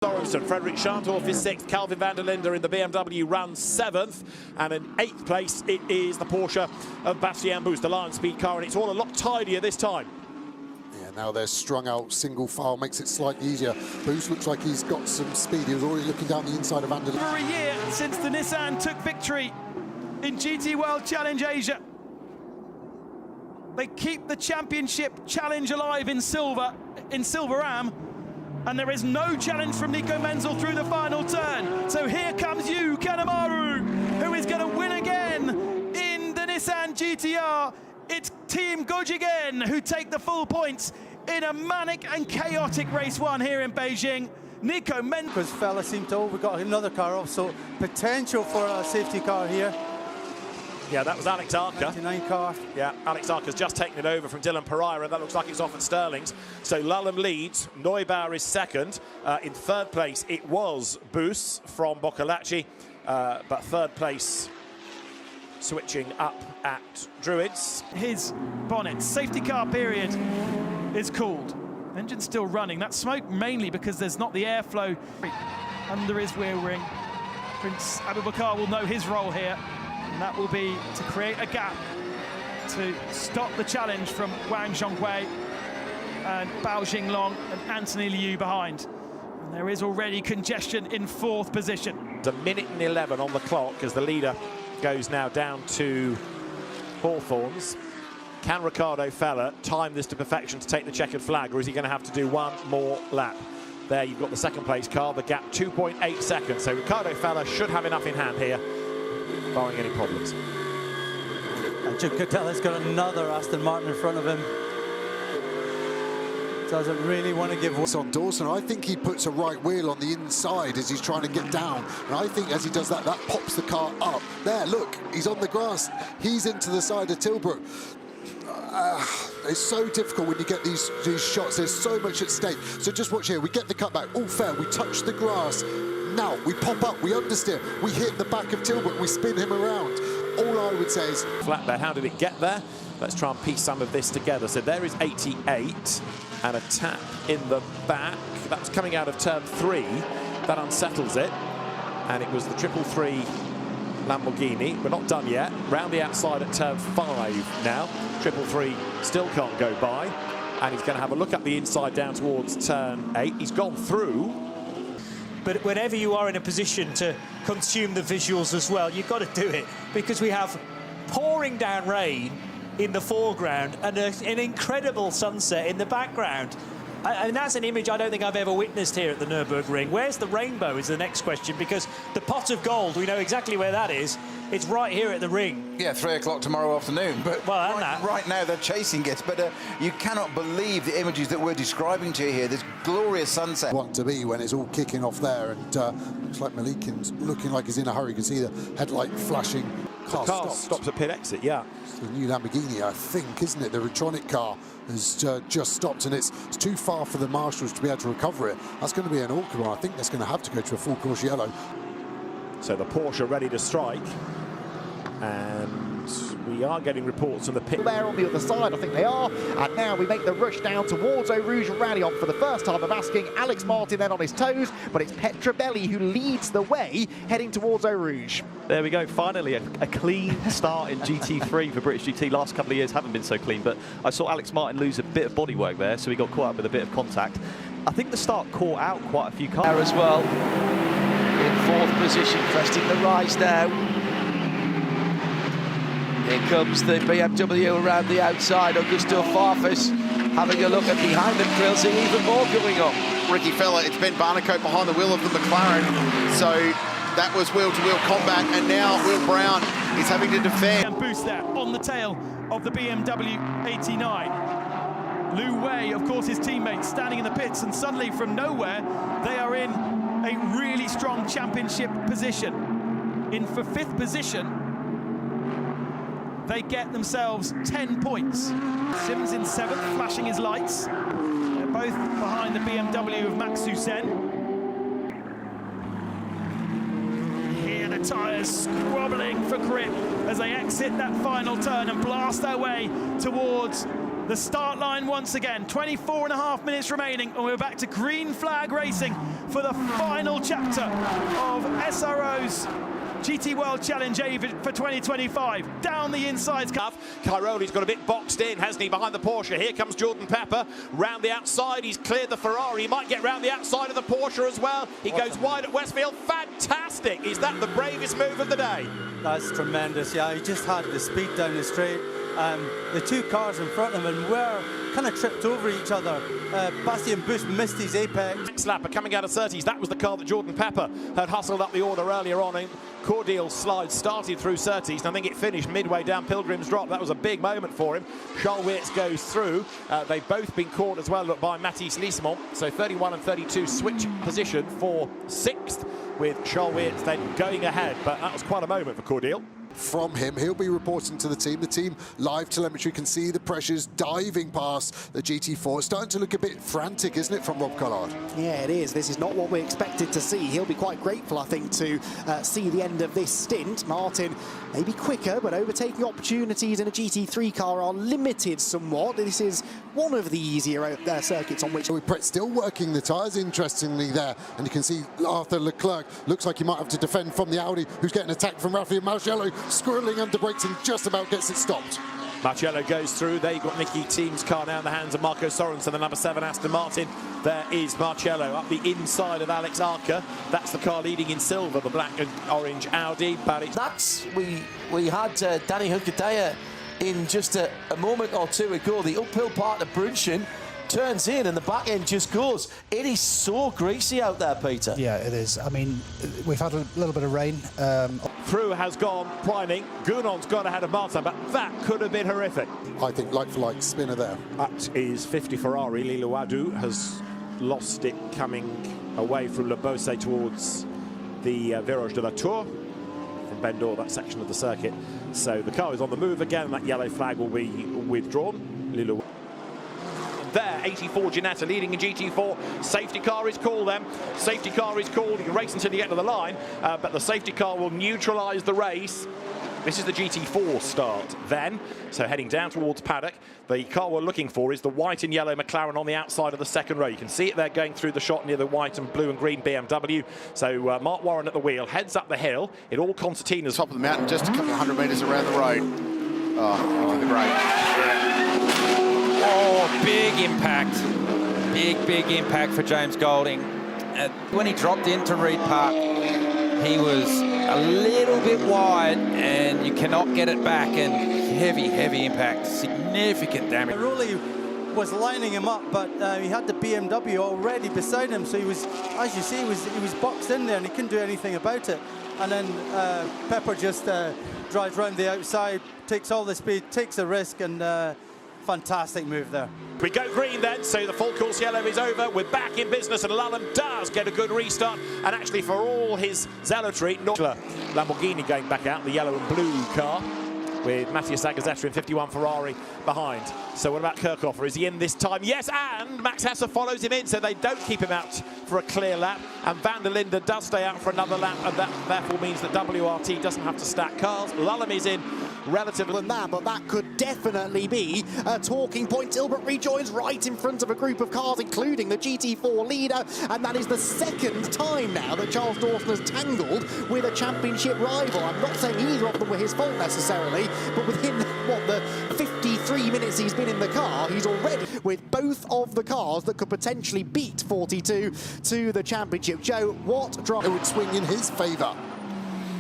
Sorensen, Frederick Scharndorf is 6th, Calvin van der Linde in the BMW runs 7th, and in 8th place it is the Porsche of Bastien Boost, the Lion Speed car, and it's all a lot tidier this time. Yeah, now they're strung out, single file makes it slightly easier. Boost looks like he's got some speed. He was already looking down the inside of van der Linde. For a year since the Nissan took victory in GT World Challenge Asia. They keep the championship challenge alive in silver, Am. And there is no challenge from Nico Menzel through the final turn. So here comes Yu Kanemaru, who is going to win again in the Nissan GTR. It's Team Gojigen who take the full points in a manic and chaotic race one here in Beijing. Nico Menzel. Because fella seemed to, we've got another car off, so potential for a safety car here. Yeah, that was Alex Arca. 99 car. Yeah, Alex Arca's just taken it over from Dylan Pereira. That looks like it's off at Sterling's. So Lallem leads. Neubauer is 2nd. In 3rd place, it was Boos from Boccalacci. But 3rd place, switching up at Druids. His bonnet, safety car period is called. Engine's still running. That smoke mainly because there's not the airflow under his wheel ring. Prince Abubakar will know his role here. And that will be to create a gap to stop the challenge from Wang Zhonghui and Bao Jinglong and Anthony Liu behind. And there is already congestion in 4th position. It's a minute and 11 on the clock as the leader goes now down to Hawthorns. Can Ricardo Feller time this to perfection to take the checkered flag, or is he going to have to do one more lap? There you've got the 2nd place car, the gap 2.8 seconds. So Ricardo Feller should have enough in hand here, barring any problems. And Jim Cotella's got another Aston Martin in front of him. Doesn't really want to give way. On Dawson, I think he puts a right wheel on the inside as he's trying to get down. And I think as he does that, that pops the car up. There, look, he's on the grass. He's into the side of Tilbrook. It's so difficult when you get these shots. There's so much at stake. So just watch here. We get the cutback. All fair. We touch the grass. Now we pop up, we understeer, we hit the back of Tilbrook, we spin him around. All I would say is... Flatbed, how did it get there? Let's try and piece some of this together. So there is 88 and a tap in the back. That's coming out of turn 3. That unsettles it. And it was the 333 Lamborghini. We're not done yet. Round the outside at turn 5 now. 333 still can't go by. And he's going to have a look up the inside down towards turn 8. He's gone through. But whenever you are in a position to consume the visuals as well, you've got to do it, because we have pouring down rain in the foreground and an incredible sunset in the background. And that's an image I don't think I've ever witnessed here at the Nürburgring. Where's the rainbow is the next question, because the pot of gold, we know exactly where that is. It's right here at the ring. Yeah, 3 o'clock tomorrow afternoon. But well, right now they're chasing it. But you cannot believe the images that we're describing to you here. This glorious sunset. Want to be when it's all kicking off there, and looks like Malikin's looking like he's in a hurry. You can see the headlight flashing. Car stops at pit exit, yeah. It's the new Lamborghini, I think, isn't it? The Retronic car has just stopped, and it's too far for the marshals to be able to recover it. That's going to be an awkward one. I think that's going to have to go to a full course yellow. So the Porsche ready to strike, and we are getting reports from the pit. There on the other side, I think they are, and now we make the rush down towards Eau Rouge Rally on for the first time of asking. Alex Martin then on his toes, but it's Petrabelli who leads the way heading towards Eau Rouge. There we go, finally a clean start in GT3 for British GT. Last couple of years haven't been so clean, but I saw Alex Martin lose a bit of bodywork there, so he got caught up with a bit of contact. I think the start caught out quite a few cars. There as well, in 4th position, cresting the rise now. Here comes the BMW around the outside. Augusto Farfus having a look at behind them, Krill, seeing even more going on. Ricky Feller, it's Ben Barnicoat behind the wheel of the McLaren. So that was wheel-to-wheel combat, and now Will Brown is having to defend. And Boost there on the tail of the BMW 89. Lou Wei, of course, his teammate, standing in the pits, and suddenly from nowhere, they are in a really strong championship position. In for 5th position, they get themselves 10 points. Sims in 7th, flashing his lights. They're both behind the BMW of Max Hussein. Here the tyres scrobbling for grip as they exit that final turn and blast their way towards The start line once again, 24.5 minutes remaining, and we're back to green flag racing for the final chapter of SRO's GT World Challenge A for 2025. Down the inside. Cairoli's got a bit boxed in, hasn't he, behind the Porsche. Here comes Jordan Pepper. Round the outside, he's cleared the Ferrari. He might get round the outside of the Porsche as well. He goes wide at Westfield. Fantastic. Is that the bravest move of the day? That's tremendous, yeah. He just had the speed down the straight. The two cars in front of him were kind of tripped over each other. Bastien Bush missed his apex. Slapper coming out of 30s. That was the car that Jordan Pepper had hustled up the order earlier on. Cordial's slide started through 30s, and I think it finished midway down Pilgrim's Drop. That was a big moment for him. Charles Weerts goes through. They've both been caught as well by Mathis Lissemont. So 31 and 32 switch position for 6th, with Charles Weerts then going ahead. But that was quite a moment for Cordial. From him, he'll be reporting to the team. The team live telemetry can see the pressures diving past the GT4. It's starting to look a bit frantic, isn't it, from Rob Collard? Yeah, it is. This is not what we expected to see. He'll be quite grateful, I think, to see the end of this stint. Martin maybe quicker, but overtaking opportunities in a GT3 car are limited somewhat. This is one of the easier circuits on which... Pret still working the tyres, interestingly, there. And you can see Arthur Leclerc looks like he might have to defend from the Audi, who's getting attacked from Rafael Marcello, squirreling under brakes and just about gets it stopped. Marcello goes through. There you've got Nicky Team's car now in the hands of Marco Sorensen, the number 7 Aston Martin. There is Marcello up the inside of Alex Arca. That's the car leading in silver, the black and orange Audi. But it's... We had Danny Hunkadea in just a moment or two ago. The uphill part of Brunchen turns in and the back end just goes. It is so greasy out there, Peter. Yeah, it is. I mean, we've had a little bit of rain. Prue has gone priming. Gounon's gone ahead of Martin, but that could have been horrific. I think like-for-like spinner there. That is 50 Ferrari. Lilo Adu has lost it coming away from Le Beausset towards the Virage de la Tour. From Bendor, that section of the circuit. So the car is on the move again, and that yellow flag will be withdrawn. Lilo there, 84 Ginetta leading in GT4. Safety car is called then. Safety car is called. You can race until you get to the line, but the safety car will neutralise the race. This is the GT4 start then. So heading down towards paddock. The car we're looking for is the white and yellow McLaren on the outside of the second row. You can see it there going through the shot near the white and blue and green BMW. So Mark Warren at the wheel, heads up the hill. It all concertinas. Top of the mountain, just a couple of 100 metres around the road. Oh, great. Oh, big impact. Big impact for James Golding. When he dropped into Reed Park, he was a little bit wide and you cannot get it back, and heavy impact, significant damage. Rowley was lining him up, but he had the BMW already beside him, so he was, as you see, he was boxed in there and he couldn't do anything about it. And then Pepper just drives round the outside, takes all the speed, takes a risk, and fantastic move there. We go green then, so the full course yellow is over. We're back in business, and Lallam does get a good restart. And actually, for all his zealotry, Lamborghini going back out, the yellow and blue car, with Matthias Zagazzetta in 51 Ferrari behind. So what about Kirchhofer? Is he in this time? Yes, and Max Hesse follows him in, so they don't keep him out for a clear lap. And Van der Linde does stay out for another lap, and that therefore means that WRT doesn't have to stack cars. Lallam is in relatively than that, but that could definitely be a talking point. Tilbert rejoins right in front of a group of cars, including the GT4 leader, and that is the second time now that Charles Dawson has tangled with a championship rival. I'm not saying either of them were his fault necessarily, but within, what, the 53 minutes he's been in the car, he's already with both of the cars that could potentially beat 42 to the championship. Joe, what drop? It would swing in his favour.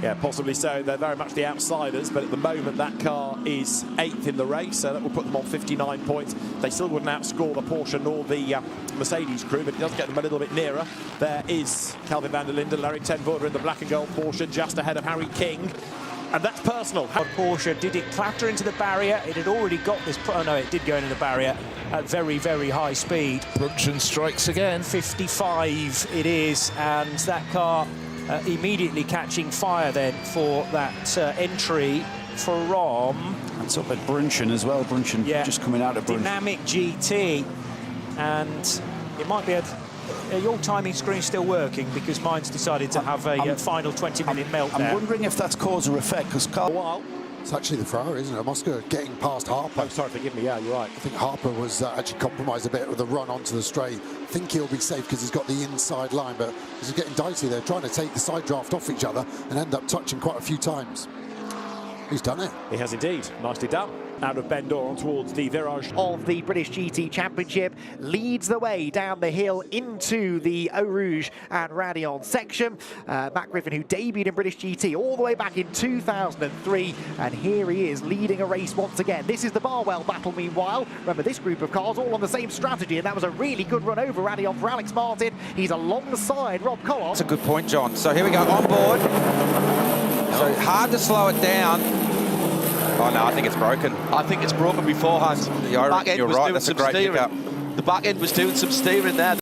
Yeah, possibly so. They're very much the outsiders, but at the moment that car is 8th in the race, so that will put them on 59 points. They still wouldn't outscore the Porsche nor the Mercedes crew, but it does get them a little bit nearer. There is Calvin van der Linde, Larry Ten Voorde in the black and gold Porsche, just ahead of Harry King. And that's personal. Porsche, did it clatter into the barrier? It had already got this... Oh, no, it did go into the barrier at very high speed. Brunchen strikes again. 55 it is, and that car immediately catching fire then for that entry from... That's up at Brunchen as well. Brunchen just coming out of Brunchen. Dynamic GT, and it might be your timing screen still working, because mine's decided to have a final 20-minute meltdown. I'm wondering if that's cause or effect, because Carl... While It's actually the Ferrari, isn't it? Moscow getting past Harper. Oh, sorry, forgive me. Yeah, you're right. I think Harper was actually compromised a bit with the run onto the straight. I think he'll be safe because he's got the inside line, but he's getting dicey. They're trying to take the side draft off each other and end up touching quite a few times. He's done it. He has indeed. Nicely done. Out of Bend D'Or towards the virage of the British GT Championship, leads the way down the hill into the Eau Rouge and Raidillon section. Matt Griffin, who debuted in British GT all the way back in 2003, and here he is leading a race once again. This is the Barwell battle, meanwhile. Remember, this group of cars all on the same strategy, and that was a really good run over Raidillon for Alex Martin. He's alongside Rob Collins. That's a good point, John. So here we go, on board. So hard to slow it down. Oh, no, I think it's broken. I think it's broken beforehand. You're right, that's a great pickup. The back end was doing some steering there.